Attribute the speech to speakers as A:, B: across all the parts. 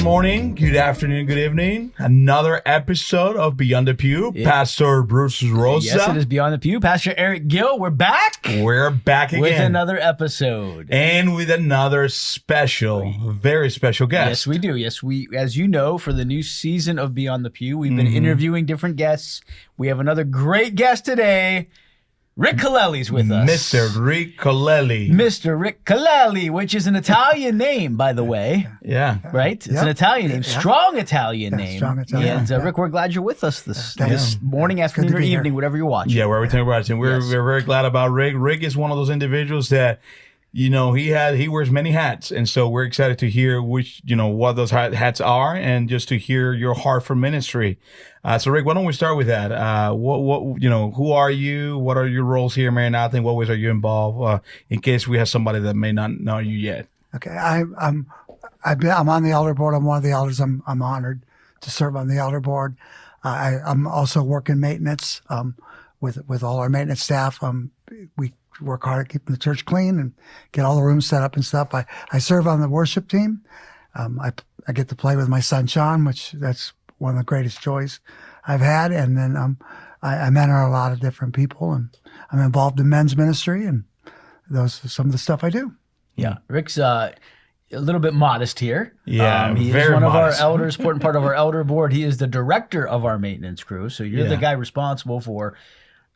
A: morning, good afternoon, good evening. Another episode of Beyond the Pew. Pastor Bruce Rosa.
B: Yes, it is Beyond the Pew. Pastor Eric Gill, we're back.
A: We're back again.
B: With another episode.
A: And with another special, very special guest.
B: Yes, we do. Yes, we, as you know, for the new season of Beyond the Pew, we've been interviewing different guests. We have another great guest today. Rick Colelli's with us.
A: Mr. Rick Colelli.
B: Mr. Rick Colelli, which is an Italian name, by the way.
A: Yeah.
B: Right? It's an Italian name. Strong Italian name.
C: Strong Italian.
B: And Rick, we're glad you're with us this morning, afternoon, or evening, whatever you're watching.
A: Yeah, wherever you're watching. We're very glad about Rick. Rick is one of those individuals that, you know, he wears many hats. And so we're excited to hear what those hats are and just to hear your heart for ministry. So Rick, why don't we start with that? Who are you? What are your roles here, Maranatha? In what ways are you involved? In case we have somebody that may not know you yet.
C: Okay, I'm on the elder board. I'm one of the elders. I'm honored to serve on the elder board. I'm also working maintenance with all our maintenance staff. We work hard at keeping the church clean and get all the rooms set up and stuff. I serve on the worship team. I get to play with my son Sean, which that's one of the greatest joys I've had. And then I mentor a lot of different people, and I'm involved in men's ministry, and those are some of the stuff I do.
B: Yeah, Rick's a little bit modest here.
A: Yeah,
B: he
A: very
B: is one
A: modest.
B: of our elders, important part of our elder board. He is the director of our maintenance crew. So you're the guy responsible for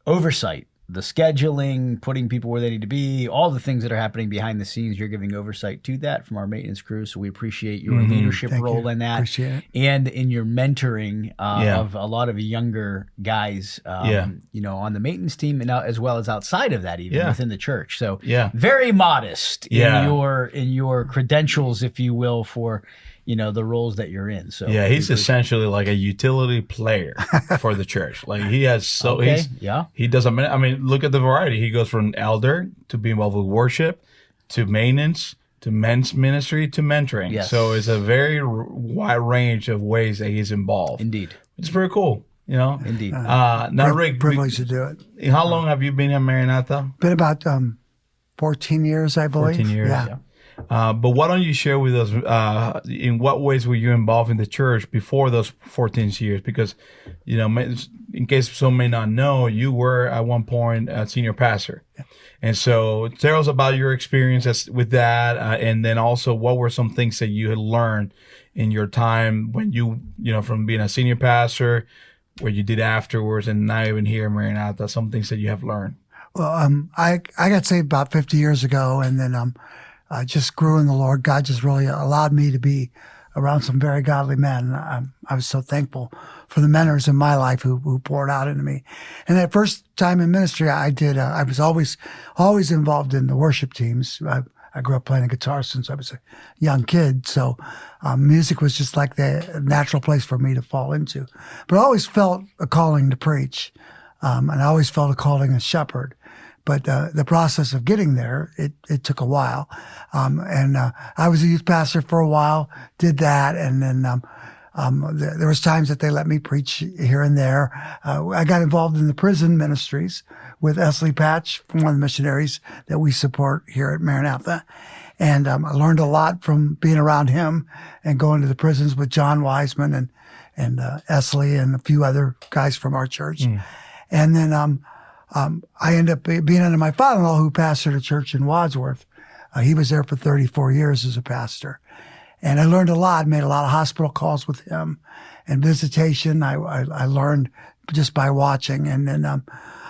B: oversight, the scheduling, putting people where they need to be, all the things that are happening behind the scenes. You're giving oversight to that from our maintenance crew. So we appreciate your leadership role in that.
C: Appreciate it.
B: And in your mentoring of a lot of younger guys, on the maintenance team, and as well as outside of that, even within the church. So very modest in your credentials, if you will, for the roles that you're in. So
A: he's essentially like a utility player for the church. Like he has he does look at the variety. He goes from elder to be involved with worship, to maintenance, to men's ministry, to mentoring.
B: Yes.
A: So it's a very wide range of ways that he's involved.
B: Indeed.
A: It's very cool.
B: Indeed.
A: Now, Rick,
C: Privilege to do it.
A: How long have you been in Maranatha?
C: Been about 14 years, I believe.
A: 14 years.
C: Yeah.
A: But why don't you share with us in what ways were you involved in the church before those 14 years? Because, in case some may not know, you were at one point a senior pastor. Yeah. And so tell us about your experience with that. And then also what were some things that you had learned in your time when you from being a senior pastor, what you did afterwards, and now even here in Maranatha, some things that you have learned?
C: Well, I got saved about 50 years ago, and then I just grew in the Lord. God just really allowed me to be around some very godly men. I was so thankful for the mentors in my life who poured out into me. And that first time in ministry, I was always involved in the worship teams. I grew up playing the guitar since I was a young kid. So music was just like the natural place for me to fall into. But I always felt a calling to preach. And I always felt a calling as shepherd. But the process of getting there, it took a while. And I was a youth pastor for a while, did that. And then there was times that they let me preach here and there. I got involved in the prison ministries with Esley Patch, one of the missionaries that we support here at Maranatha. And I learned a lot from being around him and going to the prisons with John Wiseman and Esley and a few other guys from our church. And then I ended up being under my father-in-law, who pastored a church in Wadsworth. He was there for 34 years as a pastor. And I learned a lot, made a lot of hospital calls with him and visitation. I learned just by watching. And then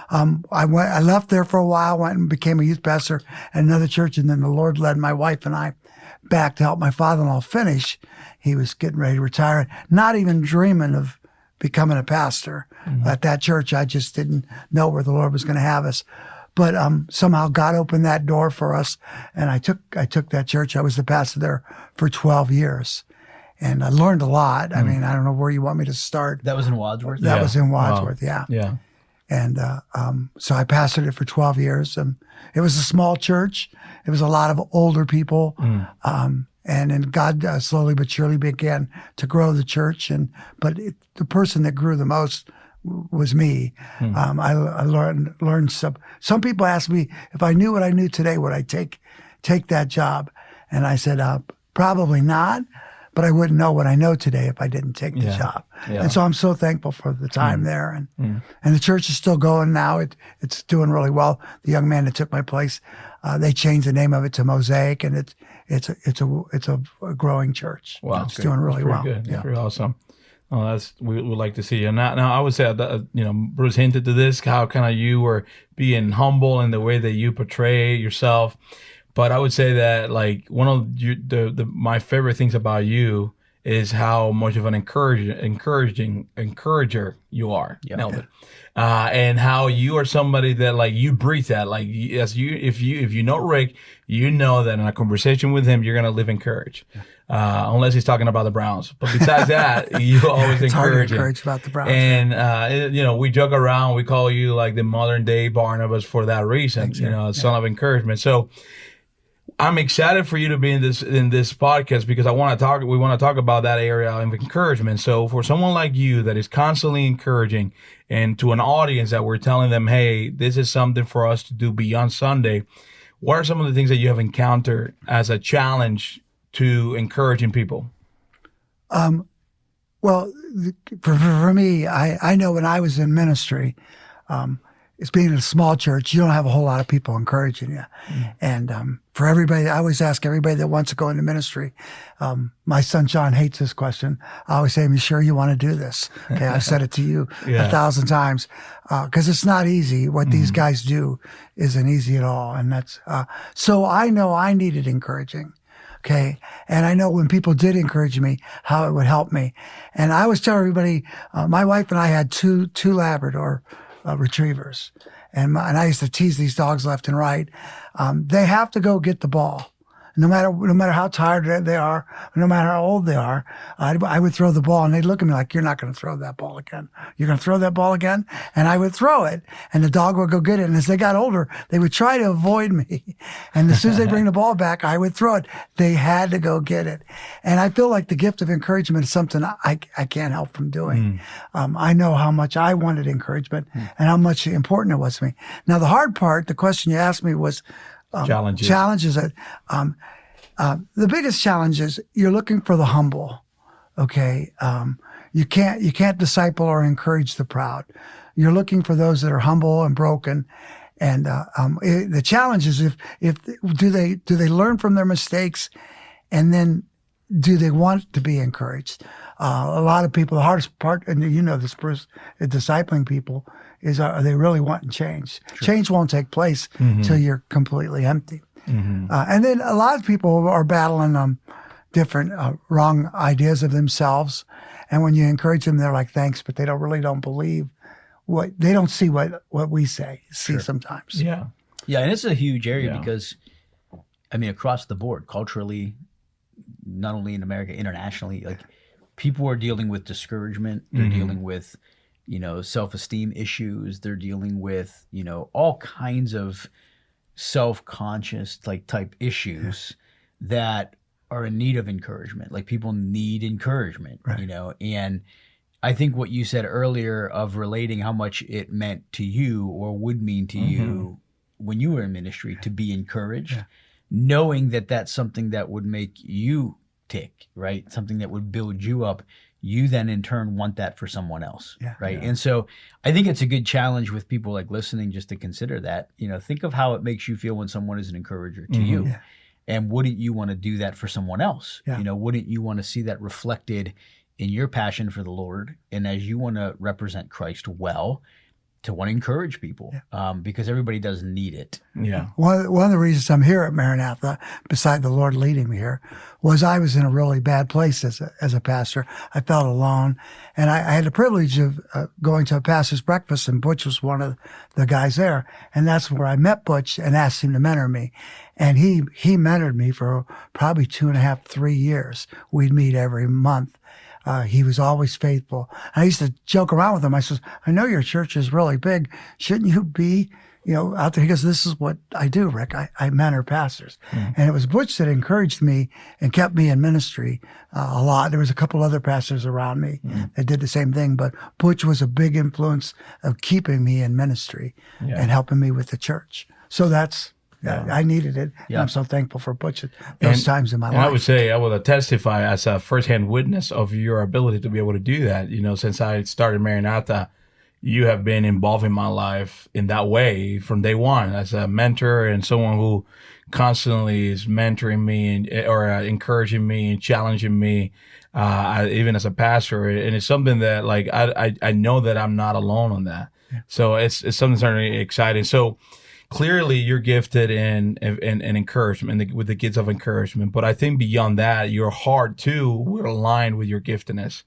C: I left there for a while, went and became a youth pastor at another church. And then the Lord led my wife and I back to help my father-in-law finish. He was getting ready to retire, not even dreaming of becoming a pastor at that church. I just didn't know where the Lord was going to have us. But somehow God opened that door for us, and I took that church. I was the pastor there for 12 years, and I learned a lot. I mean, I don't know where you want me to start.
B: That was in Wadsworth?
C: That was in Wadsworth,
A: Yeah.
C: And so I pastored it for 12 years. It was a small church. It was a lot of older people. And then God slowly but surely began to grow the church. But the person that grew the most was me. I learned some people asked me if I knew what I knew today, would I take that job? And I said, probably not. but I wouldn't know what I know today if I didn't take the job.
A: Yeah.
C: And so I'm so thankful for the time there. And the church is still going now. It's doing really well. The young man that took my place, they changed the name of it to Mosaic, and it's a growing church.
A: Wow,
C: it's doing really well.
A: Good. Yeah, pretty awesome. Oh, we would like to see you. Now I would say that, Bruce hinted to this, how kind of you were being humble in the way that you portray yourself. But I would say that, like, one of my favorite things about you is how much of an encourager you are.
B: Yep.
A: Nailed it. And how you are somebody that, like, you breathe that. Like, if you know Rick, you know that in a conversation with him, you're gonna live encouraged. Unless he's talking about the Browns. But besides that, you always
C: it's hard to
A: encourage him.
C: encourage about the Browns.
A: And we joke around. We call you like the modern day Barnabas for that reason.
C: Thanks,
A: son of encouragement. So I'm excited for you to be in this podcast because we want to talk about that area of encouragement. So for someone like you that is constantly encouraging, and to an audience that we're telling them, hey, this is something for us to do beyond Sunday, what are some of the things that you have encountered as a challenge to encouraging people?
C: Well, for me, I know when I was in ministry, it's being in a small church, you don't have a whole lot of people encouraging you. And for everybody, I always ask everybody that wants to go into ministry. My son John hates this question. I always say, "Are you sure you want to do this?" Okay, I've said it to you 1,000 times because it's not easy. What these guys do isn't easy at all, and that's so I know I needed encouraging. Okay. And I know when people did encourage me, how it would help me. And I always tell everybody, my wife and I had two Labrador retrievers. And I used to tease these dogs left and right. They have to go get the ball. No matter how tired they are, no matter how old they are, I would throw the ball and they'd look at me like, "You're not going to throw that ball again. You're going to throw that ball again?" And I would throw it and the dog would go get it. And as they got older, they would try to avoid me. And as soon as they bring the ball back, I would throw it. They had to go get it. And I feel like the gift of encouragement is something I can't help from doing. I know how much I wanted encouragement and how much important it was to me. Now, the hard part, the question you asked me was, challenges that the biggest challenge is you're looking for the humble. Okay. You can't disciple or encourage the proud. You're looking for those that are humble and broken. And the challenge is do they learn from their mistakes, and then do they want to be encouraged? A lot of people, the hardest part, and you know this, Bruce, discipling people is, are they really wanting change? Sure. Change won't take place till you're completely empty. And then a lot of people are battling different wrong ideas of themselves. And when you encourage them, they're like, "Thanks," but they don't believe they don't see what we see sometimes.
B: Yeah. And it's a huge area because, I mean, across the board, culturally, not only in America, internationally, like, people are dealing with discouragement. They're dealing with, self-esteem issues. They're dealing with, all kinds of self-conscious type issues that are in need of encouragement. Like, people need encouragement,
C: right.
B: And I think what you said earlier of relating how much it meant to you or would mean to you when you were in ministry to be encouraged, knowing that that's something that would make you tick, right? Something that would build you up. You then in turn want that for someone else, right? And so I think it's a good challenge with people like listening just to consider that. Think of how it makes you feel when someone is an encourager to you. And wouldn't you want to do that for someone else? Wouldn't you want to see that reflected in your passion for the Lord, and as you want to represent Christ well, to want to encourage people, because everybody does need it.
C: One of the reasons I'm here at Maranatha, beside the Lord leading me here, was I was in a really bad place as a pastor. I felt alone, and I had the privilege of going to a pastor's breakfast, and Butch was one of the guys there, and that's where I met Butch and asked him to mentor me. And he mentored me for probably 2.5, 3 years. We'd meet every month. He was always faithful. I used to joke around with him. I said, "I know your church is really big. Shouldn't you be, out there?" He goes, "This is what I do, Rick. I mentor pastors." And it was Butch that encouraged me and kept me in ministry a lot. There was a couple other pastors around me that did the same thing, but Butch was a big influence of keeping me in ministry and helping me with the church. So that's I needed it. And I'm so thankful for Butch those times in my life.
A: I would say, I would testify as a firsthand witness of your ability to be able to do that. Since I started Maranatha, you have been involved in my life in that way from day one as a mentor and someone who constantly is mentoring me or encouraging me and challenging me, even as a pastor. And it's something that like I know that I'm not alone on that. Yeah. So it's something certainly exciting. So clearly you're gifted in encouragement with the gifts of encouragement. But I think beyond that, your heart too will align with your giftedness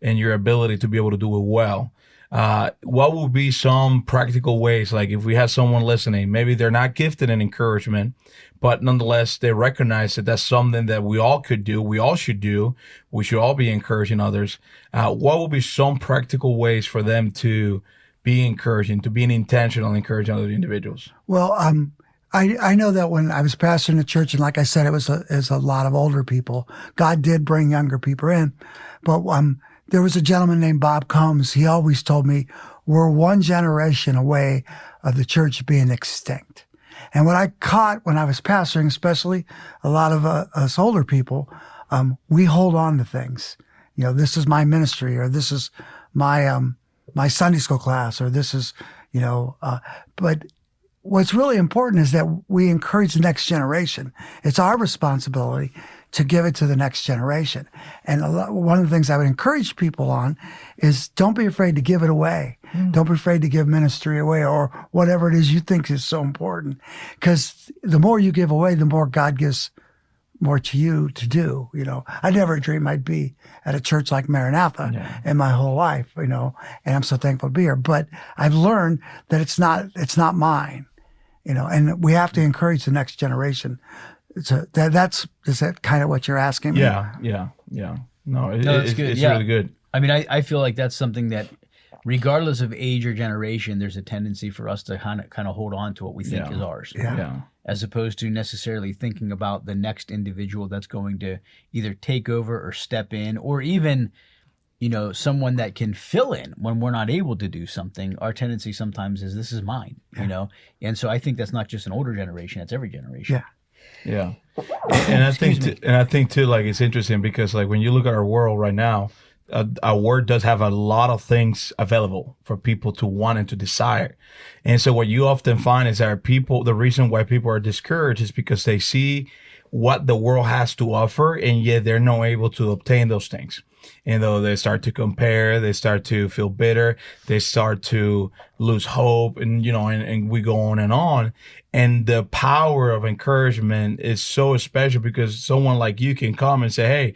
A: and your ability to be able to do it well. What would be some practical ways, like if we have someone listening, maybe they're not gifted in encouragement, but nonetheless, they recognize that that's something that we all could do, we all should do, we should all be encouraging others. What would be some practical ways for them to be encouraging, to be intentional encouraging other individuals?
C: Well, I know that when I was pastoring the church, and like I said, it was a lot of older people. God did bring younger people in, but there was a gentleman named Bob Combs. He always told me, we're one generation away of the church being extinct. And what I caught when I was pastoring, especially a lot of us older people, we hold on to things. This is my ministry, or this is my Sunday school class, or this is, but what's really important is that we encourage the next generation. It's our responsibility to give it to the next generation. And one of the things I would encourage people on is don't be afraid to give it away. Don't be afraid to give ministry away or whatever it is you think is so important. Because the more you give away, the more God gives more to you to do. I never dreamed I'd be at a church like Maranatha in my whole life, and I'm so thankful to be here. But I've learned that it's not mine, and we have to encourage the next generation. So is that kind of what you're asking me?
A: Yeah. No, it's good. It's really good.
B: I mean, I feel like that's something that, regardless of age or generation, there's a tendency for us to kind of hold on to what we think is ours.
C: Yeah.
B: As opposed to necessarily thinking about the next individual that's going to either take over or step in, or even, someone that can fill in when we're not able to do something. Our tendency sometimes is, this is mine, And so I think that's not just an older generation, it's every generation.
A: Yeah. And I think too, like, it's interesting because like when you look at our world right now, our word does have a lot of things available for people to want and to desire. And so what you often find is that the reason why people are discouraged is because they see what the world has to offer, and yet they're not able to obtain those things. And though they start to compare, they start to feel bitter, they start to lose hope, and and we go on and on. And the power of encouragement is so special because someone like you can come and say, hey,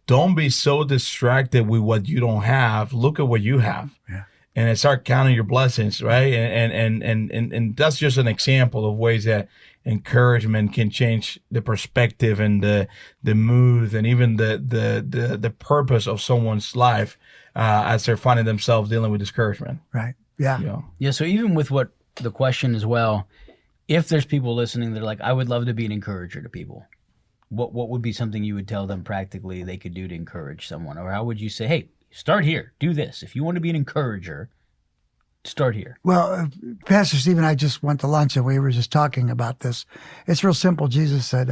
A: don't be so distracted with what you don't have. Look at what you have. Yeah. And start counting your blessings, right? And that's just an example of ways that encouragement can change the perspective and the mood and even the purpose of someone's life as they're finding themselves dealing with discouragement.
C: Right. Yeah.
B: Yeah. So even with what the question as well, if there's people listening that are like, I would love to be an encourager to people, what would be something you would tell them practically they could do to encourage someone? Or how would you say, hey, start here, do this. If you want to be an encourager, start here.
C: Well, Pastor Steve and I just went to lunch and we were just talking about this. It's real simple. Jesus said,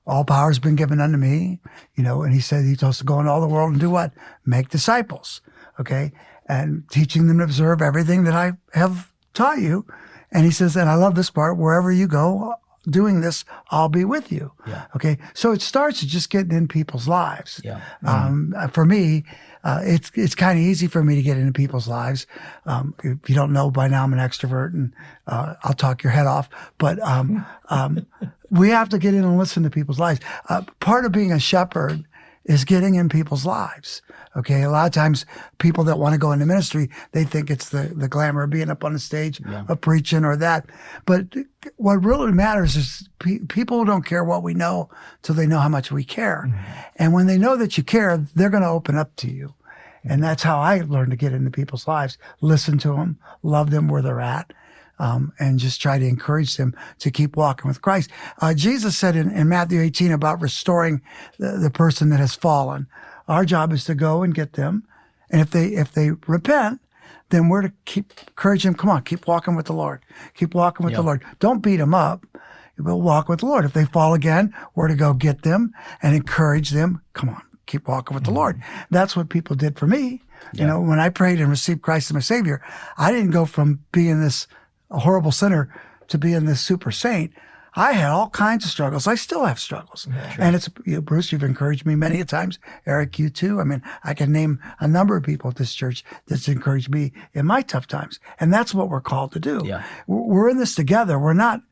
C: all power has been given unto me, and he said he told us to go into all the world and do what? Make disciples, okay? And teaching them to observe everything that I have taught you. And he says, and I love this part, wherever you go, doing this, I'll be with you. Yeah. Okay. So it starts just getting in people's lives. Yeah. For me, it's kind of easy for me to get into people's lives. If you don't know by now, I'm an extrovert and, I'll talk your head off, but, we have to get in and listen to people's lives. Part of being a shepherd is getting in people's lives. Okay. A lot of times people that want to go into ministry, they think it's the glamour of being up on the stage, of preaching or that. But what really matters is people don't care what we know till they know how much we care. Mm-hmm. And when they know that you care, they're going to open up to you. And that's how I learned to get into people's lives. Listen to them, love them where they're at. And just try to encourage them to keep walking with Christ. Jesus said in Matthew 18 about restoring the person that has fallen. Our job is to go and get them. And if they repent, then we're to keep encouraging them. Come on, keep walking with the Lord. Keep walking with the Lord. Don't beat them up. we'll walk with the Lord. If they fall again, we're to go get them and encourage them. Come on, keep walking with the Lord. That's what people did for me. You know, when I prayed and received Christ as my Savior, I didn't go from being this horrible sinner to being this super saint. I had all kinds of struggles. I still have struggles. And it's, Bruce, you've encouraged me many times. Eric, you too. I mean, I can name a number of people at this church that's encouraged me in my tough times. And that's what we're called to do.
B: Yeah.
C: We're in this together. We're not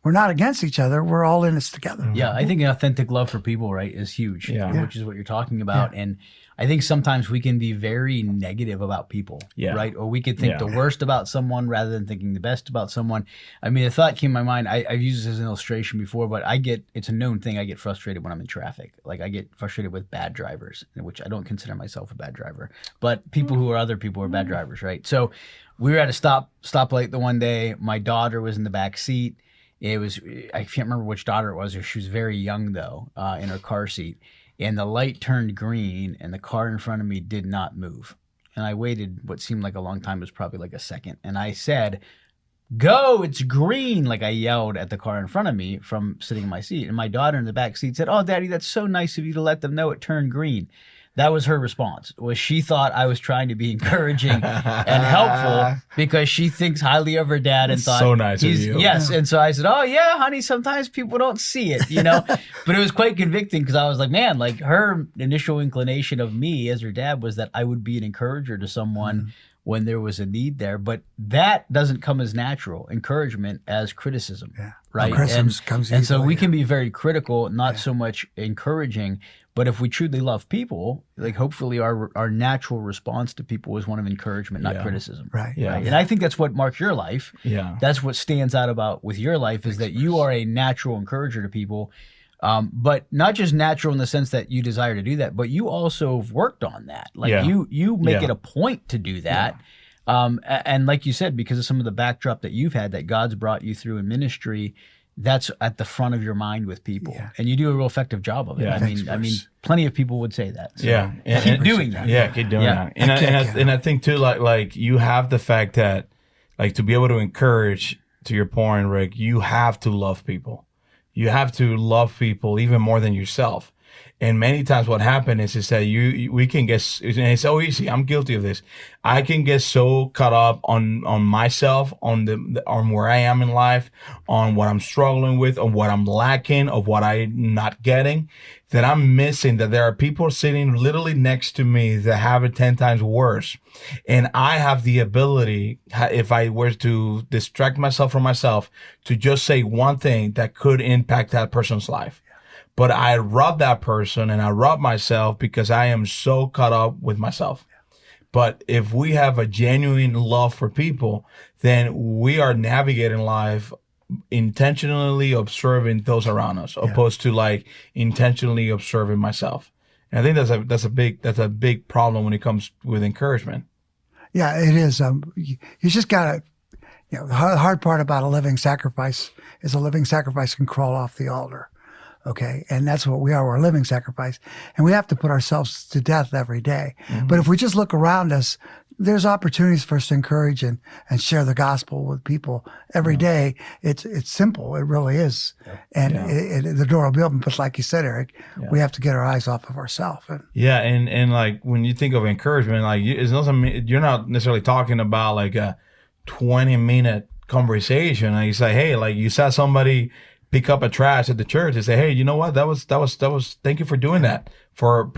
C: against each other. We're all in this together.
B: Yeah, I think an authentic love for people, right, is huge, which is what you're talking about. And I think sometimes we can be very negative about people, right? Or we could think the worst about someone rather than thinking the best about someone. I mean, a thought came to my mind. I've used this as an illustration before, but it's a known thing. I get frustrated when I'm in traffic. Like, I get frustrated with bad drivers, which I don't consider myself a bad driver, but people who are other people are bad drivers, right? So we were at a stoplight the one day. My daughter was in the back seat. I can't remember which daughter it was. She was very young, though, in her car seat. And the light turned green, and the car in front of me did not move. And I waited what seemed like a long time. It was probably like a second. And I said, "Go, it's green." Like, I yelled at the car in front of me from sitting in my seat. And my daughter in the back seat said, "Oh, Daddy, that's so nice of you to let them know it turned green." That was her response, was she thought I was trying to be encouraging and helpful because she thinks highly of her dad and thought,
A: so nice of you.
B: Yes. And so I said, "Oh yeah, honey, sometimes people don't see it, you know." But it was quite convicting because I was like, man, like, her initial inclination of me as her dad was that I would be an encourager to someone when there was a need there. But that doesn't come as natural encouragement as criticism, right? And so we can be very critical, not so much encouraging. But if we truly love people, like, hopefully our natural response to people is one of encouragement, not criticism.
C: Right.
B: Yeah. Right? And I think that's what marks your life.
A: Yeah.
B: That's what stands out about with your life is that you are a natural encourager to people. But not just natural in the sense that you desire to do that, but you also have worked on that. Like, you make it a point to do that. And like you said, because of some of the backdrop that you've had, that God's brought you through in ministry, that's at the front of your mind with people, and you do a real effective job of it. I mean, plenty of people would say that. So
A: and
B: keep doing that.
A: Yeah, keep doing that. And I think too, like you have the fact that, like, to be able to encourage, to your point, Rick, you have to love people. You have to love people even more than yourself. And many times what happens is that we can get, and it's so easy. I'm guilty of this. I can get so caught up on myself, on where I am in life, on what I'm struggling with, on what I'm lacking, of what I'm not getting, that I'm missing that there are people sitting literally next to me that have it 10 times worse. And I have the ability, if I were to distract myself from myself, to just say one thing that could impact that person's life. But I rob that person and I rob myself because I am so caught up with myself. But if we have a genuine love for people, then we are navigating life intentionally observing those around us, opposed to, like, intentionally observing myself. And I think that's a big problem when it comes with encouragement.
C: Yeah, it is. You just gotta, the hard part about a living sacrifice is a living sacrifice can crawl off the altar. Okay. And that's what we are. We're a living sacrifice. And we have to put ourselves to death every day. But if we just look around us, there's opportunities for us to encourage and share the gospel with people every day. It's simple. It really is. And the door will be open. But like you said, Eric, we have to get our eyes off of ourselves.
A: And like, when you think of encouragement, like, it's not you're not necessarily talking about like a 20-minute conversation. And you say, hey, like, you saw somebody pick up a trash at the church and say, hey, you know what? That was, thank you for doing that, for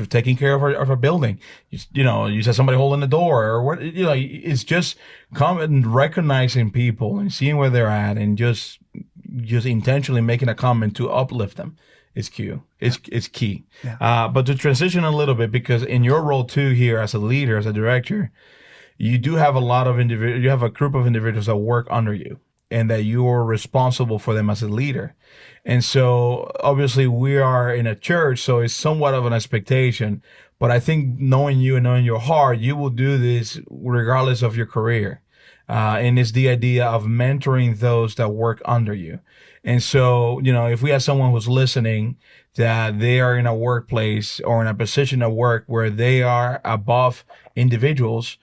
A: taking care of our building. You said somebody holding the door, or what, it's just come and recognizing people and seeing where they're at and just intentionally making a comment to uplift them is key. It's key. But to transition a little bit, because in your role too here as a leader, as a director, you do have a lot of individuals, you have a group of individuals that work under you, and that you are responsible for them as a leader. And so obviously we are in a church, so it's somewhat of an expectation. But I think knowing you and knowing your heart, you will do this regardless of your career. And it's the idea of mentoring those that work under you. And so, if we have someone who's listening, that they are in a workplace or in a position of work where they are above individuals,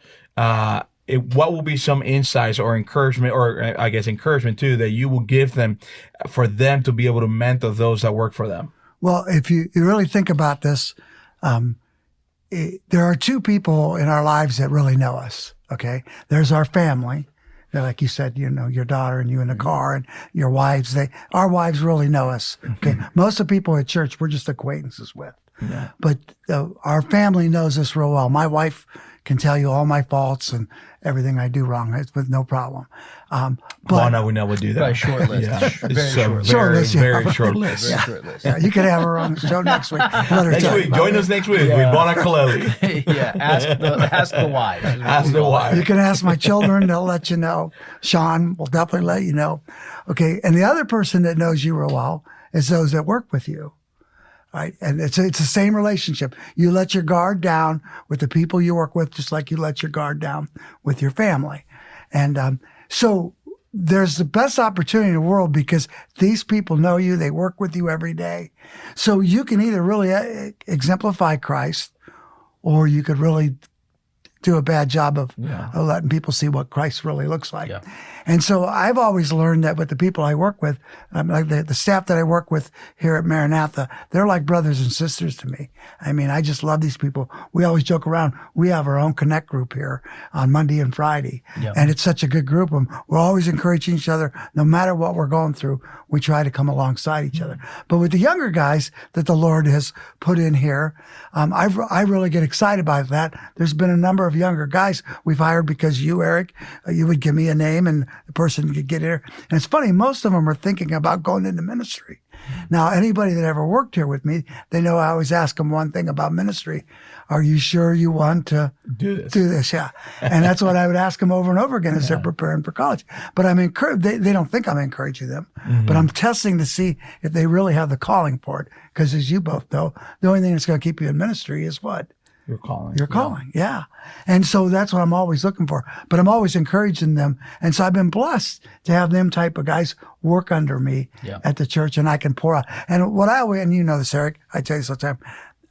A: what will be some insights or encouragement, or I guess encouragement too, that you will give them for them to be able to mentor those that work for them?
C: Well, if you really think about this, there are two people in our lives that really know us. Okay. There's our family. Like you said, your daughter and you in the car and your wives, our wives really know us. Okay. Most of the people at church, we're just acquaintances with. Yeah. But our family knows us real well. My wife can tell you all my faults and everything I do wrong with no problem. But
A: no, we never do that.
B: By short list.
A: Yeah.
B: Very
A: short list.
C: Yeah, you could have her on the show next week.
A: Join us next week with Rick Colelli.
B: Ask the wives.
A: Ask the wives.
C: You can ask my children; they'll let you know. Sean will definitely let you know. Okay, and the other person that knows you real well is those that work with you. Right. And it's the same relationship. You let your guard down with the people you work with, just like you let your guard down with your family. And so there's the best opportunity in the world because these people know you. They work with you every day. So you can either really exemplify Christ or you could really do a bad job of letting people see what Christ really looks like. Yeah. And so I've always learned that with the people I work with, like the staff that I work with here at Maranatha, they're like brothers and sisters to me. I mean, I just love these people. We always joke around. We have our own Connect group here on Monday and Friday. Yep. And it's such a good group. And we're always encouraging each other. No matter what we're going through, we try to come alongside each other. But with the younger guys that the Lord has put in here, I really get excited about that. There's been a number of younger guys we've hired because you, Eric, you would give me a name and the person could get here. And it's funny, most of them are thinking about going into ministry. Now, anybody that ever worked here with me, they know I always ask them one thing about ministry. Are you sure you want to do this? Yeah. And that's what I would ask them over and over again as they're preparing for college. But I'm encouraged. They don't think I'm encouraging them, but I'm testing to see if they really have the calling for it. Because as you both know, the only thing that's going to keep you in ministry is what?
A: Your calling.
C: Your calling, yeah. And so that's what I'm always looking for. But I'm always encouraging them. And so I've been blessed to have them type of guys work under me at the church, and I can pour out. And what I always, and you know this, Eric, I tell you this all the time,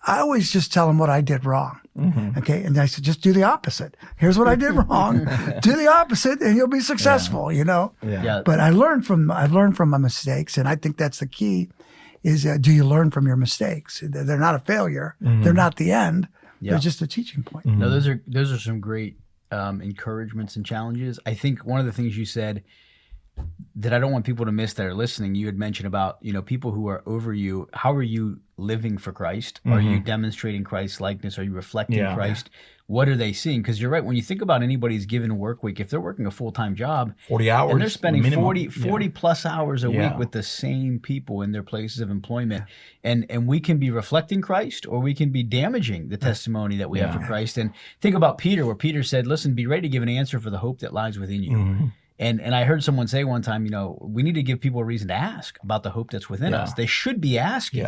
C: I always just tell them what I did wrong. Okay. And I said, just do the opposite. Here's what I did wrong. Do the opposite and you'll be successful, But I learned from my mistakes. And I think that's the key is, do you learn from your mistakes? They're not a failure. They're not the end. They're just a teaching point.
B: No, those are some great encouragements and challenges. I think one of the things you said that I don't want people to miss that are listening, you had mentioned about, people who are over you. How are you living for Christ? Are you demonstrating Christ's likeness? Are you reflecting Christ? What are they seeing? Because you're right. When you think about anybody's given work week, if they're working a full-time job,
A: 40 hours,
B: and they're spending 40 plus hours a week with the same people in their places of employment, and we can be reflecting Christ, or we can be damaging the testimony that we have for Christ. And think about Peter, where Peter said, listen, be ready to give an answer for the hope that lies within you. And I heard someone say one time, we need to give people a reason to ask about the hope that's within us. They should be asking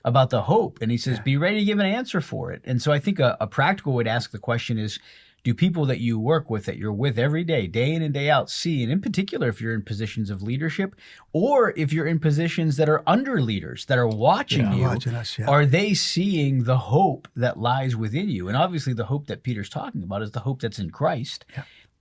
B: about the hope. And he says, be ready to give an answer for it. And so I think a practical way to ask the question is, do people that you work with, that you're with every day in and day out, see, and in particular, if you're in positions of leadership, or if you're in positions that are under leaders that are watching you, are they seeing the hope that lies within you? And obviously the hope that Peter's talking about is the hope that's in Christ.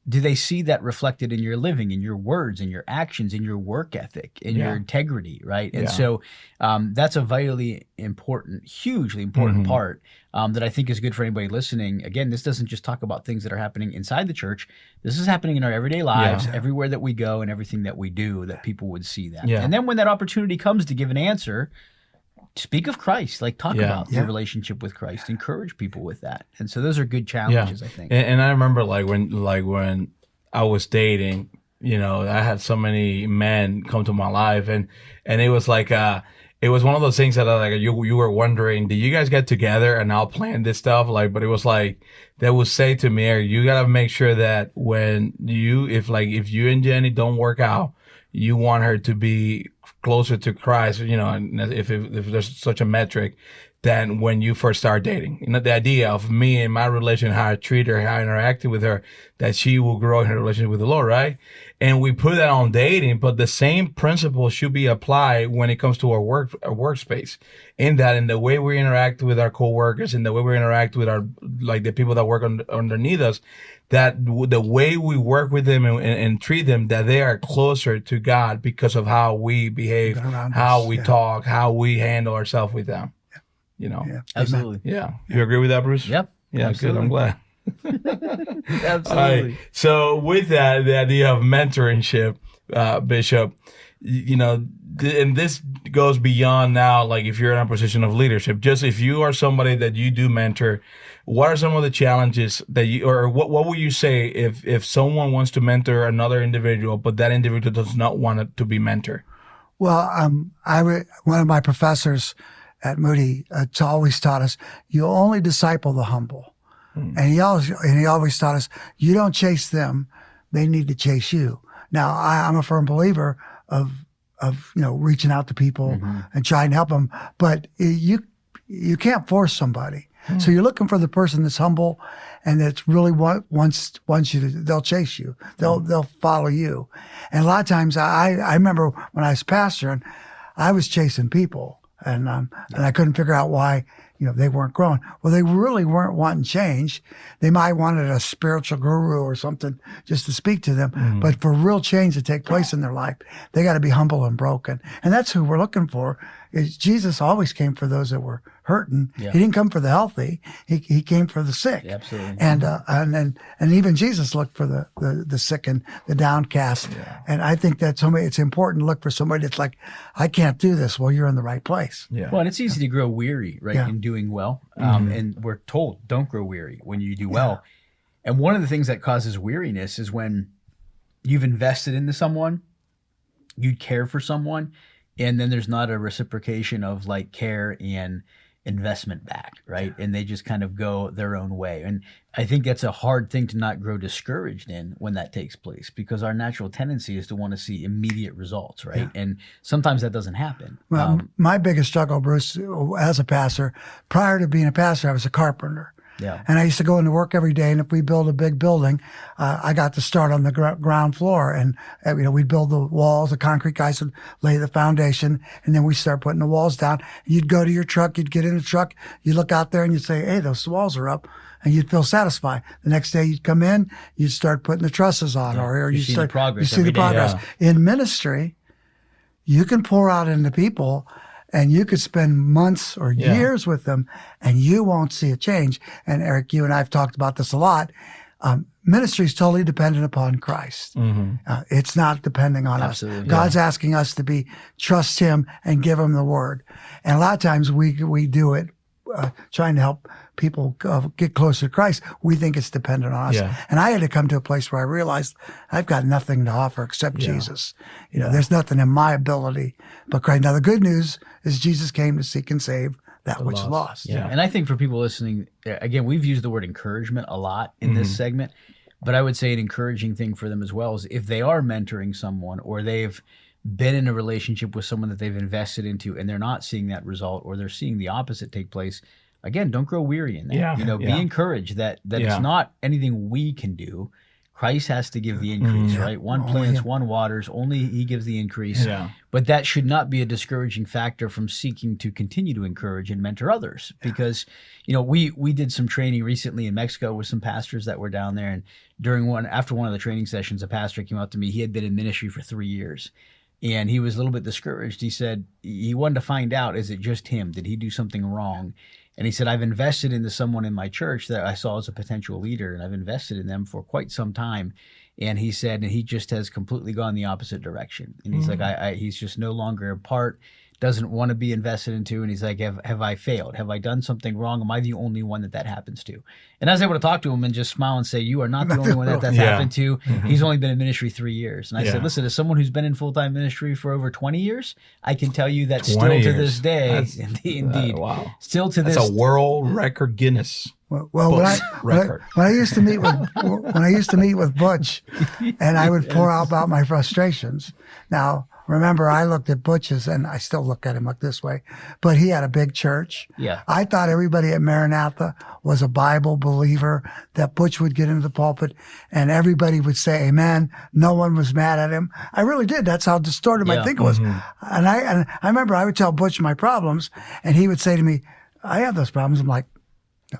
B: Do they see that reflected in your living, in your words, in your actions, in your work ethic, in your integrity, right? And so that's a vitally important, hugely important part that I think is good for anybody listening. Again, this doesn't just talk about things that are happening inside the church. This is happening in our everyday lives, everywhere that we go and everything that we do, that people would see that. And then when that opportunity comes to give an answer, speak of Christ, talk about your relationship with Christ, encourage people with that. And so those are good challenges, I think.
A: And I remember when I was dating, I had so many men come to my life, and it was it was one of those things that you were wondering, do you guys get together and I'll plan this stuff? But it was they would say to me, you gotta make sure that if you and Jenny don't work out, you want her to be closer to Christ, and if there's such a metric, than when you first start dating. The idea of me and my relation, how I treat her, how I interacted with her, that she will grow in her relationship with the Lord, right? And we put that on dating, but the same principle should be applied when it comes to our workspace. In the way we interact with our coworkers, in the way we interact with the people that work underneath us, that the way we work with them and treat them, that they are closer to God because of how we behave, how we talk, how we handle ourselves with them.
B: Absolutely.
A: Yeah. You agree with that, Bruce?
B: Yep.
A: Yeah,
B: absolutely.
A: good. I'm glad.
B: Absolutely.
A: Right. So with that, the idea of mentorship, Bishop, and this goes beyond now, like if you're in a position of leadership, just if you are somebody that you do mentor, what are some of the challenges or what would you say if someone wants to mentor another individual, but that individual does not want to be mentored?
C: Well, one of my professors at Moody always taught us, you only disciple the humble. And he always taught us, you don't chase them, they need to chase you. Now, I'm a firm believer of reaching out to people and trying to help them, but you can't force somebody. So you're looking for the person that's humble and that's really wants you to. They'll chase you. They'll follow you. And a lot of times, I remember when I was pastoring, I was chasing people, and I couldn't figure out why they weren't growing. Well, they really weren't wanting change. They might wanted a spiritual guru or something just to speak to them. But for real change to take place in their life, they got to be humble and broken. And that's who we're looking for. Jesus always came for those that were hurting. Yeah. He didn't come for the healthy. He came for the sick.
B: Yeah, absolutely.
C: And even Jesus looked for the sick and the downcast. Yeah. And I think that it's important to look for somebody that's like, I can't do this. Well, you're in the right place.
B: Yeah. Well, and it's easy to grow weary, right? In doing well. And we're told, don't grow weary when you do well. And one of the things that causes weariness is when you've invested into someone, you care for someone, and then there's not a reciprocation of like care and investment back, right? And they just kind of go their own way. And I think that's a hard thing to not grow discouraged in when that takes place, because our natural tendency is to want to see immediate results, right? Yeah. And sometimes that doesn't happen.
C: Well, my biggest struggle, Bruce, as a pastor, prior to being a pastor, I was a carpenter.
B: Yeah.
C: And I used to go into work every day, and if we build a big building, I got to start on the ground floor, and we'd build the walls. The concrete guys would lay the foundation, and then we start putting the walls down. You'd go to your truck, you'd get in the truck, you look out there, and you'd say, "Hey, those walls are up," and you'd feel satisfied. The next day, you'd come in, you'd start putting the trusses on, or you see the progress. You see the progress in ministry. You can pour out into people. And you could spend months or years with them, and you won't see a change. And Eric, you and I have talked about this a lot. Ministry is totally dependent upon Christ. It's not depending on us. God's asking us to trust Him and give Him the word. And a lot of times we do it trying to help people get closer to Christ. We think it's dependent on us. Yeah. And I had to come to a place where I realized I've got nothing to offer except Jesus. There's nothing in my ability but Christ. Now, the good news is Jesus came to seek and save that which is lost.
B: Yeah. And I think for people listening, again, we've used the word encouragement a lot in this segment, but I would say an encouraging thing for them as well is if they are mentoring someone or they've been in a relationship with someone that they've invested into and they're not seeing that result, or they're seeing the opposite take place, again, don't grow weary in that. Be encouraged that it's not anything we can do. Christ has to give the increase, right? One plants, one waters, only He gives the increase. Yeah. But that should not be a discouraging factor from seeking to continue to encourage and mentor others. Because, we did some training recently in Mexico with some pastors that were down there. And after one of the training sessions, a pastor came up to me. He had been in ministry for 3 years. And he was a little bit discouraged. He said he wanted to find out, is it just him? Did he do something wrong? And he said, I've invested into someone in my church that I saw as a potential leader, and I've invested in them for quite some time. And he said, and he just has completely gone the opposite direction. And he's like, he's just no longer a part, doesn't want to be invested into. And he's like, have I failed? Have I done something wrong? Am I the only one that happens to? And I was able to talk to him and just smile and say, you are not the only one that's happened to. He's only been in ministry 3 years. And I said, listen, as someone who's been in full-time ministry for over 20 years, I can tell you that still to this day, indeed,
A: wow.
B: Still to this.
A: That's a world record Guinness.
C: Well, when I used to meet with Butch, and I would pour out about my frustrations. Now, remember, I looked at Butch's, and I still look at him like this way, but he had a big church.
B: Yeah.
C: I thought everybody at Maranatha was a Bible believer, that Butch would get into the pulpit and everybody would say amen. No one was mad at him. I really did. That's how distorted my thinking was. And I remember I would tell Butch my problems, and he would say to me, I have those problems. I'm like,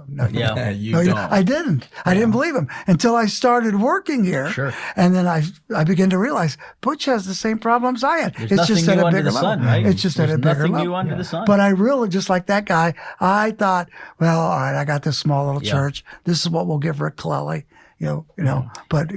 C: no,
A: you don't.
C: I didn't. I didn't believe him until I started working here.
B: Sure.
C: And then I began to realize Butch has the same problems I had.
B: There's
C: it's just
B: nothing
C: at
B: new
C: a
B: under
C: bigger
B: the
C: level.
B: sun, right?
C: It's just
B: There's
C: at a bigger
B: nothing
C: level.
B: new under the sun.
C: But I really, just like that guy, I thought, well, all right, I got this small little church. This is what we'll give Rick Colelli. But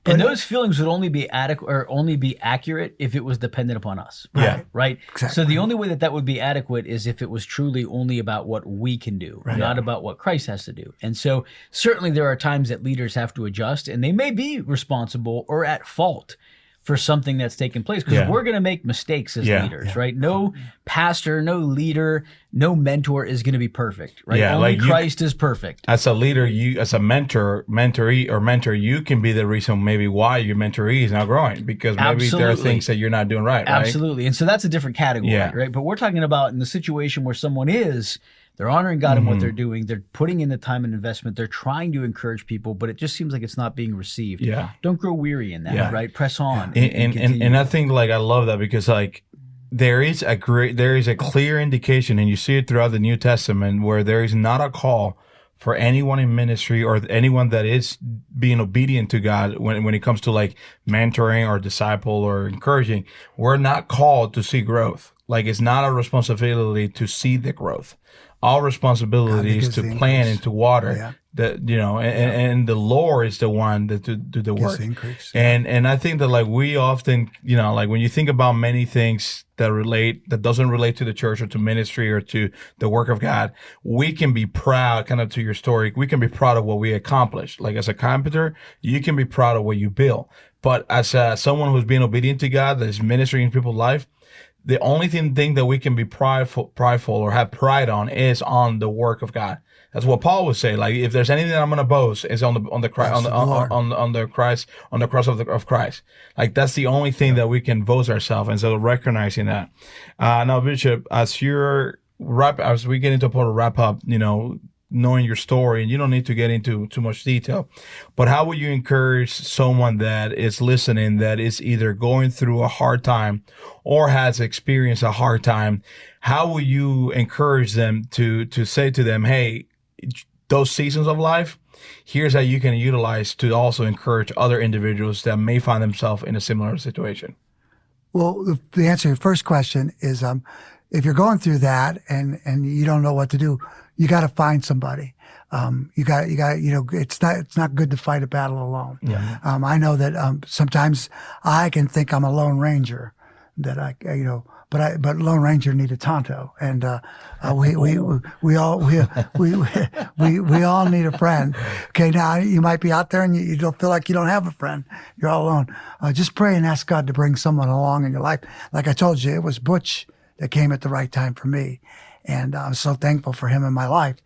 B: and those feelings would only be adequate or only be accurate if it was dependent upon us. Right.
C: Exactly.
B: So the only way that would be adequate is if it was truly only about what we can do, not about what Christ has to do. And so certainly there are times that leaders have to adjust, and they may be responsible or at fault for something that's taken place, because we're going to make mistakes as leaders, right? No pastor, no leader, no mentor is going to be perfect, right? Only Christ is perfect.
A: As a leader, you, as a mentor, you can be the reason maybe why your mentoree is not growing, because maybe there are things that you're not doing right.
B: Absolutely. And so that's a different category, right? But we're talking about in the situation where someone is, they're honoring God in what they're doing. They're putting in the time and investment. They're trying to encourage people, but it just seems like it's not being received. Don't grow weary in that, right? Press on.
A: And I think, like, I love that, because, like, there is a clear indication, and you see it throughout the New Testament, where there is not a call for anyone in ministry or anyone that is being obedient to God when it comes to, like, mentoring or disciple or encouraging. We're not called to see growth. Like, it's not our responsibility to see the growth. Our responsibility is to plant and to water. And the Lord is the one that do the work. And I think that, like, we often, like, when you think about many things that doesn't relate to the church or to ministry or to the work of God, we can be proud, kind of to your story, we can be proud of what we accomplished. Like, as a carpenter, you can be proud of what you build. But as someone who's being obedient to God, that is ministering in people's life, the only thing that we can be prideful or have pride on is on the work of God. That's what Paul would say. Like, if there's anything I'm going to boast, is on the cross of Christ. Like, that's the only thing that we can boast ourselves. And so recognizing that. Now, Bishop, as we get into a point of wrap up, knowing your story, and you don't need to get into too much detail, but how would you encourage someone that is listening, that is either going through a hard time or has experienced a hard time? How will you encourage them to say to them, hey, those seasons of life, here's how you can utilize to also encourage other individuals that may find themselves in a similar situation? Well,
C: the answer to your first question is, if you're going through that and you don't know what to do, you got to find somebody. It's not good to fight a battle alone. I know that sometimes I can think I'm a Lone Ranger, that but Lone Ranger need a Tonto, and we all need a friend. Okay, now you might be out there and you don't feel like you don't have a friend. You're all alone. Just pray and ask God to bring someone along in your life. Like I told you, it was Butch that came at the right time for me. And I'm so thankful for him in my life.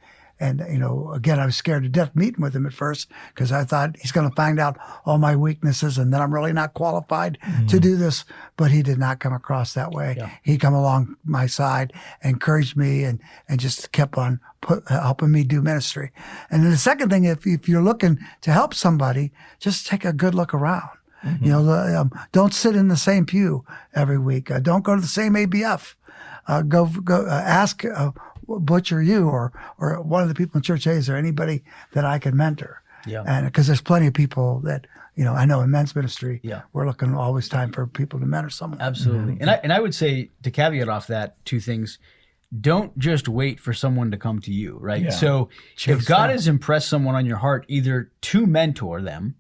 C: And, again, I was scared to death meeting with him at first, because I thought he's going to find out all my weaknesses and that I'm really not qualified to do this. But he did not come across that way. He come along my side, encouraged me, and just kept on helping me do ministry. And then the second thing, if you're looking to help somebody, just take a good look around. Don't sit in the same pew every week. Don't go to the same ABF. Go ask Butch or you or one of the people in church, hey, is there anybody that I can mentor? And because there's plenty of people that, I know in men's ministry, we're looking always time for people to mentor someone.
B: Absolutely. And I would say, to caveat off that, two things. Don't just wait for someone to come to you, right? So if God has impressed someone on your heart, either to mentor them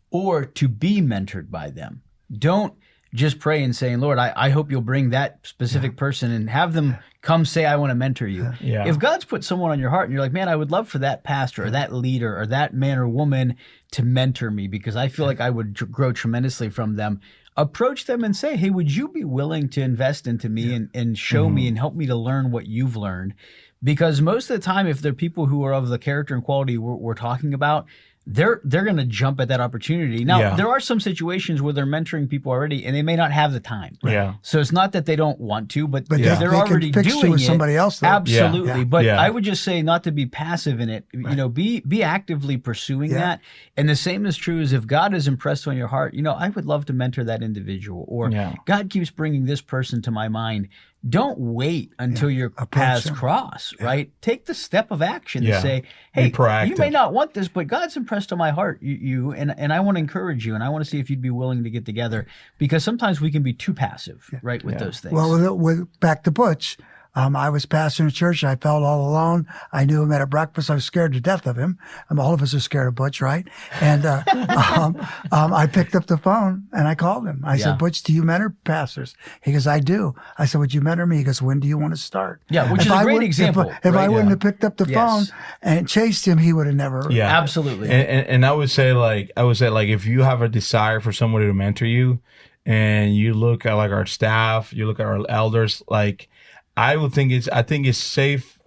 B: or to be mentored by them, don't just pray and saying, Lord, I hope you'll bring that specific person and have them come say, I want to mentor you. If God's put someone on your heart and you're like, man, I would love for that pastor or that leader or that man or woman to mentor me because I feel like I would grow tremendously from them, approach them and say, hey, would you be willing to invest into me and show me and help me to learn what you've learned? Because most of the time, if they're people who are of the character and quality we're talking about, they're going to jump at that opportunity. Now, there are some situations where they're mentoring people already, and they may not have the time.
A: Yeah.
B: So it's not that they don't want to, but
C: they
B: already
C: can fix
B: doing
C: with
B: it.
C: Somebody else, though.
B: Absolutely. But I would just say not to be passive in it. Right. You know, be actively pursuing that. And the same is true as if God is impressed on your heart. You know, I would love to mentor that individual, or God keeps bringing this person to my mind. Don't wait until your paths cross, right? Take the step of action and say, hey, you may not want this, but God's impressed on my heart, and I want to encourage you, and I want to see if you'd be willing to get together, because sometimes we can be too passive, right, with those things.
C: Well, with back to Butch, I was pastoring a church. I felt all alone. I knew him at breakfast. I was scared to death of him. All of us are scared of Butch, right? And I picked up the phone and I called him. I said, Butch, do you mentor pastors? He goes, I do. I said, would you mentor me? He goes, when do you want to start?
B: Yeah, which is a great example.
C: If I wouldn't have picked up the phone and chased him, he would have never.
A: Yeah,
B: absolutely.
A: And I would say if you have a desire for somebody to mentor you, and you look at like our staff, you look at our elders, like, I think it's safe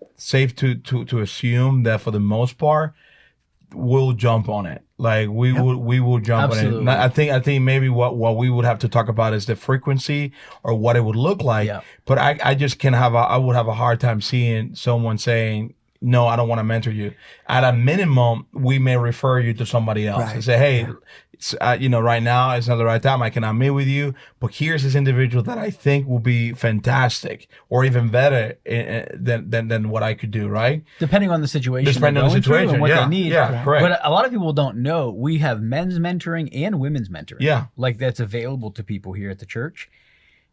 A: to assume that for the most part we'll jump on it. Like we will jump on it. I think maybe what we would have to talk about is the frequency or what it would look like. Yeah. But I just I would have a hard time seeing someone saying, no, I don't want to mentor you. At a minimum, we may refer you to somebody else and say, hey, right now it's not the right time. I cannot meet with you, but here's this individual that I think will be fantastic, or even better than what I could do. Right?
B: Depending on the situation, and what they need.
A: Yeah, correct.
B: But a lot of people don't know we have men's mentoring and women's mentoring.
A: Yeah,
B: like that's available to people here at the church.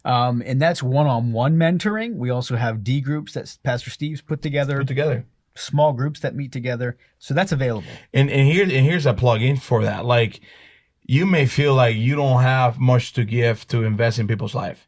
B: And that's one-on-one mentoring. We also have D groups that Pastor Steve's put together. Small groups that meet together. So that's available. And
A: here's a plug-in for that. Like, you may feel like you don't have much to give to invest in people's life.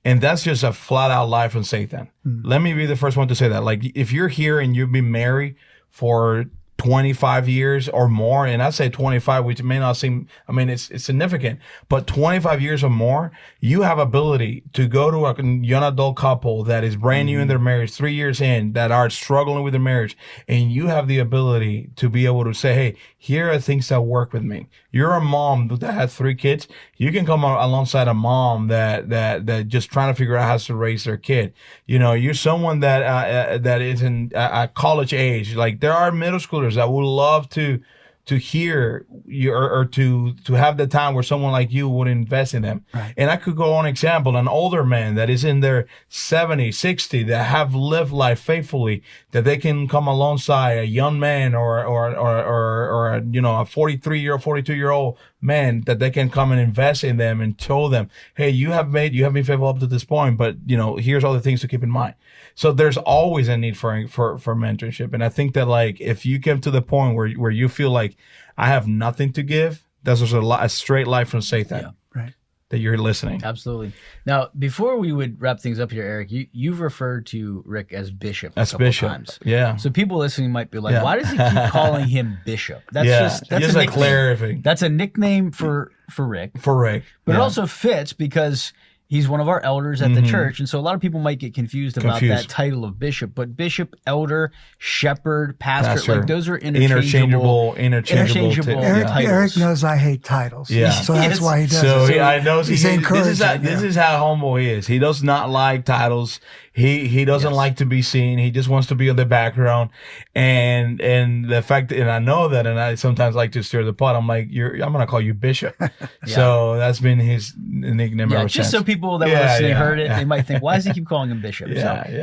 A: And that's just a flat out lie from Satan. Let me be the first one to say that. Like, if you're here and you've been married for 25 years or more, and I say 25, which may not seem, it's significant, but 25 years or more, you have ability to go to a young adult couple that is brand new in their marriage, 3 years in, that are struggling with their marriage, and you have the ability to be able to say, hey, here are things that work with me. You're a mom that has 3 kids. You can come alongside a mom that just trying to figure out how to raise their kid. You're someone that is in a college age. Like, there are middle schoolers that would love to hear you or to have the time where someone like you would invest in them. Right. And I could go on example, an older man that is in their 70, 60 that have lived life faithfully, that they can come alongside a young man or a 43-year-old, 42-year-old man, that they can come and invest in them and tell them, hey, you have been faithful up to this point, but here's all the things to keep in mind. So there's always a need for mentorship. And I think that, like, if you get to the point where you feel like I have nothing to give, that's just a straight lie from Satan.
B: Yeah.
C: Right.
A: That you're listening.
B: Absolutely. Now, before we would wrap things up here, Eric, you've referred to Rick as Bishop
A: a couple times. Yeah.
B: So people listening might be like, why does he keep calling him Bishop? That's
A: just a clarifying.
B: That's a nickname for Rick. But it also fits because he's one of our elders at the church. And so a lot of people might get confused about that title of bishop. But bishop, elder, shepherd, pastor, like those are interchangeable titles.
C: Eric knows I hate titles. Yeah. So that's why he does it.
A: So I know
C: he's encouraged.
A: This is how humble he is. He does not like titles. He doesn't like to be seen. He just wants to be in the background. And the fact, and I know that, and I sometimes like to stir the pot. I'm like, I'm going to call you Bishop. So that's been his nickname ever
B: just
A: since.
B: So people that were listening heard it, they might think, why does he keep calling him Bishop?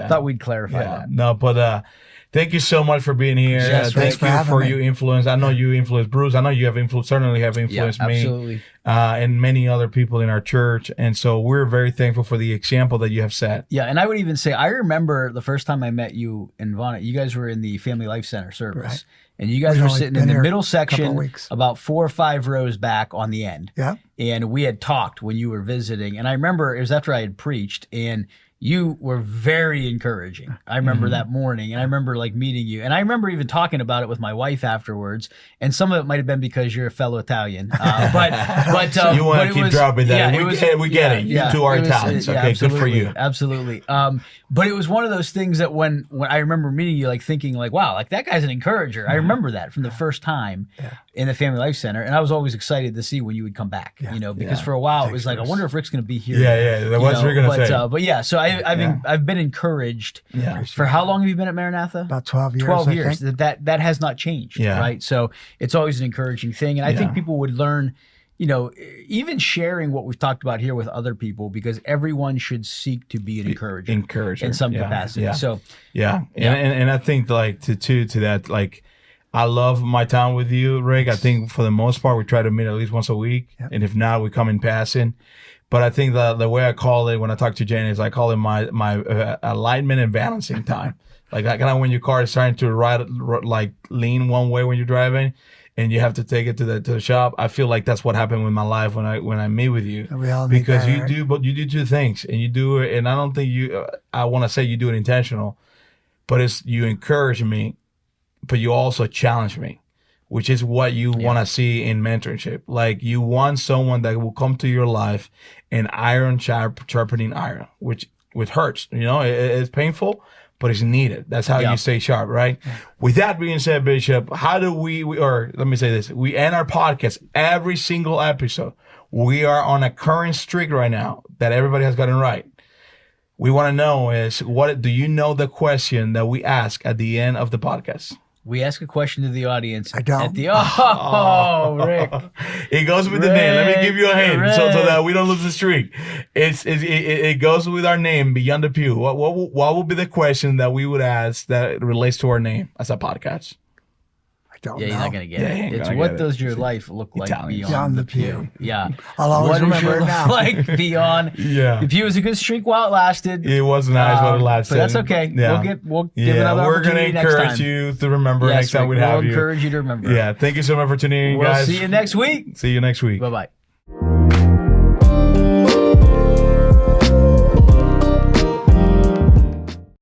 B: Thought we'd clarify that.
A: No, but thank you so much for being here.
C: Yes,
A: thank you for your influence. I know you influenced Bruce. I know you have certainly have influenced me.
B: Absolutely.
A: And many other people in our church. And so we're very thankful for the example that you have set.
B: Yeah, and I would even say, I remember the first time I met you in Vonna, you guys were in the Family Life Center service. Right. And you guys were sitting in the middle section, about 4 or 5 rows back on the end.
C: Yeah.
B: And we had talked when you were visiting. And I remember it was after I had preached, and you were very encouraging. I remember that morning, and I remember like meeting you, and I remember even talking about it with my wife afterwards. And some of it might have been because you're a fellow Italian, but
A: you want to keep dropping that.
B: Yeah,
A: we get it. You two are Italians. Okay, good for you.
B: Absolutely. But it was one of those things that when I remember meeting you, like thinking like, wow, like that guy's an encourager. I remember that from the first time in the Family Life Center, and I was always excited to see when you would come back. Because for a while it was like, I wonder if Rick's going to be here.
A: What's Rick going to say?
B: But yeah, so I've been encouraged. For how long have you been at Maranatha?
C: About 12 years.
B: 12 years. That has not changed. Right. So it's always an encouraging thing, and I think people would learn. Even sharing what we've talked about here with other people, because everyone should seek to be an encourager in some capacity. So
A: and I think like to that, like I love my time with you, Rick. I think for the most part we try to meet at least once a week, and if not, we come in passing. But I think the way I call it when I talk to Jenny is I call it my alignment and balancing time. Like kind of when your car is starting to like lean one way when you're driving, and you have to take it to the shop. I feel like that's what happened with my life when I meet with you, because you do two things, and you do it. And I don't think I want to say you do it intentional, but it's you encourage me, but you also challenge me, which is what you want to see in mentorship. Like you want someone that will come to your life and iron sharpening iron, which hurts. It's painful, but it's needed. That's how you stay sharp, right? With that being said, Bishop, how do or let me say this, we end our podcast every single episode. We are on a current streak right now that everybody has gotten right. We want to know is, do you know the question that we ask at the end of the podcast?
B: We ask a question to the audience.
C: I don't.
B: Rick.
A: It goes with the name. Let me give you a hint so that we don't lose the streak. It goes with our name, Beyond the Pew. What would be the question that we would ask that relates to our name as a podcast?
C: Don't
B: you're
C: know.
B: not going to get it. It's what does your life look like beyond the pew? Yeah.
C: I'll always remember it now.
B: Like beyond the pew was a good streak while it lasted.
A: It was nice while it lasted.
B: But that's okay.
A: Yeah.
B: We'll give another
A: we're going to encourage you to remember next time we have you.
B: We'll encourage you to remember.
A: Yeah. Thank you so much for tuning in, guys.
B: We'll see you next week.
A: See you next week.
B: Bye-bye.